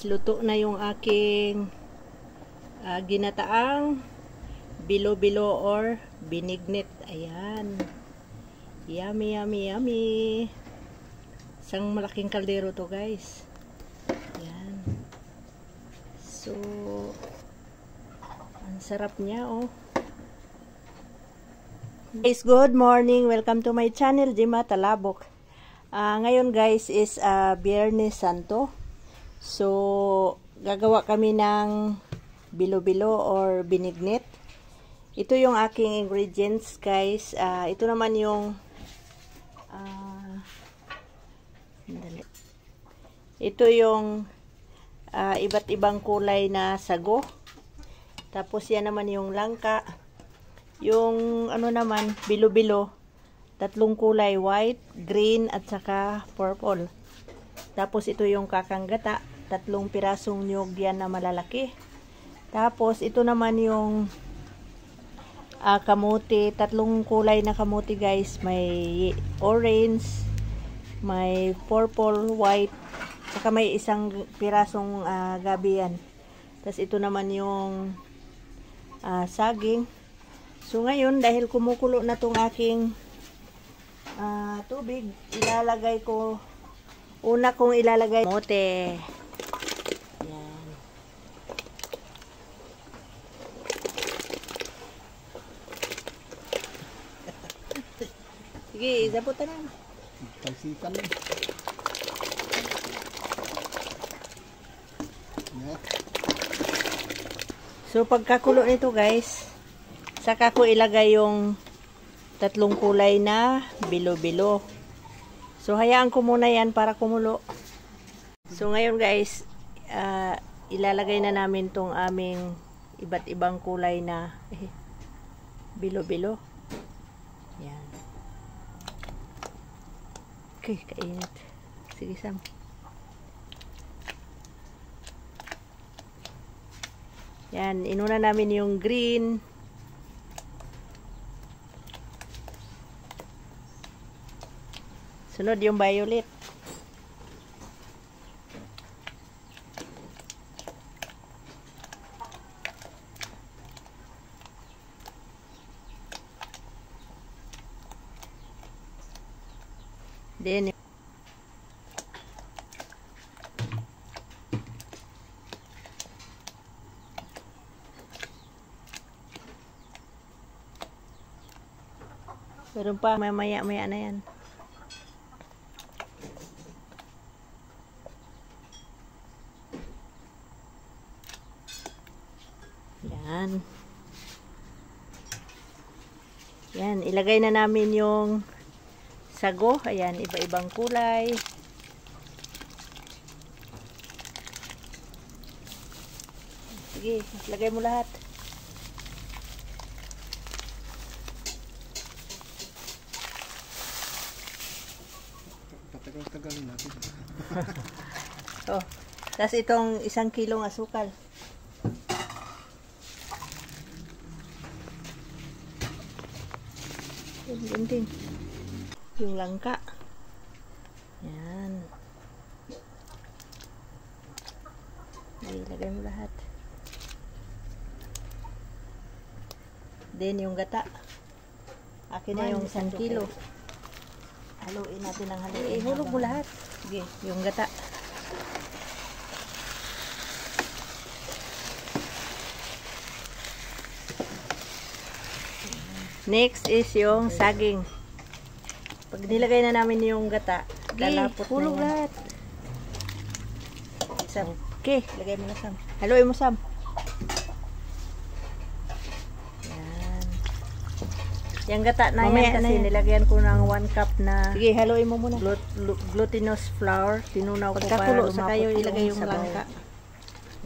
guys, luto na yung aking ginataang bilo-bilo or binignit. Ayan. Yummy, yummy, yummy. Isang malaking kaldero to guys. Ayan. So, ang sarap niya oh. Guys, good morning. Welcome to my channel, Jima Talabok. Ngayon guys is Biyernes Santo. So, gagawa kami ng bilo-bilo or binignit. Ito yung aking ingredients guys. Ito naman yung ito yung iba't ibang kulay na sago. Tapos yan naman yung langka. Yung ano naman, bilo-bilo. Tatlong kulay, white, green, at saka purple. Tapos ito yung kakanggata. Tatlong pirasong nyug yan na malalaki. Tapos ito naman yung kamuti. Tatlong kulay na kamuti guys. May orange, may purple, white, saka may isang pirasong gabi yan. Tapos ito naman yung saging. So ngayon dahil kumukulo na tong aking tubig, ilalagay ko, una kong ilalagay kamote. Yan. Sige, isabutan na. Talsikan na. So pagkakulo nito guys, saka ko ilagay yung tatlong kulay na bilo-bilo. So hayaan ko muna yan para kumulo. So ngayon guys, ilalagay na namin tong aming iba't ibang kulay na bilo-bilo. Yan. Okay, kainit. Sige Sam. Yan, inuna namin yung green. Sunod yung violet. Then meron pa, maya-maya na yan. Yan. Yan, ilagay na namin yung sago. Ayan, iba-ibang kulay. Sige, lagay mo lahat. Patagal-tagal natin. Oh, tas itong 1 kilong asukal. Din. Yung langka. Yan. Ilagay mo lahat. Then yung gata. Akin na yung 1 kilo. Haluin natin ang haluin. Ihulog mo lahat. Sige, yung gata. Next is yung saging. Pag nilagay na namin yung gata, lalapot na yan. Lahat. Sam. Okay, lagay mo na Sam. Haluin mo Sam. Yan. Yung gata na mamaya yan kasi nilagyan ko ng 1 cup na. Sige, haluin mo muna. Glutinous flour. Tinunaw ko para lumapot sa kayo ilagay yung langka.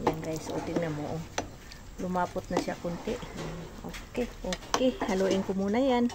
Yan guys, o tingnan mo. Lumapot na siya kunti. Okay, okay. Haluin ko muna yan.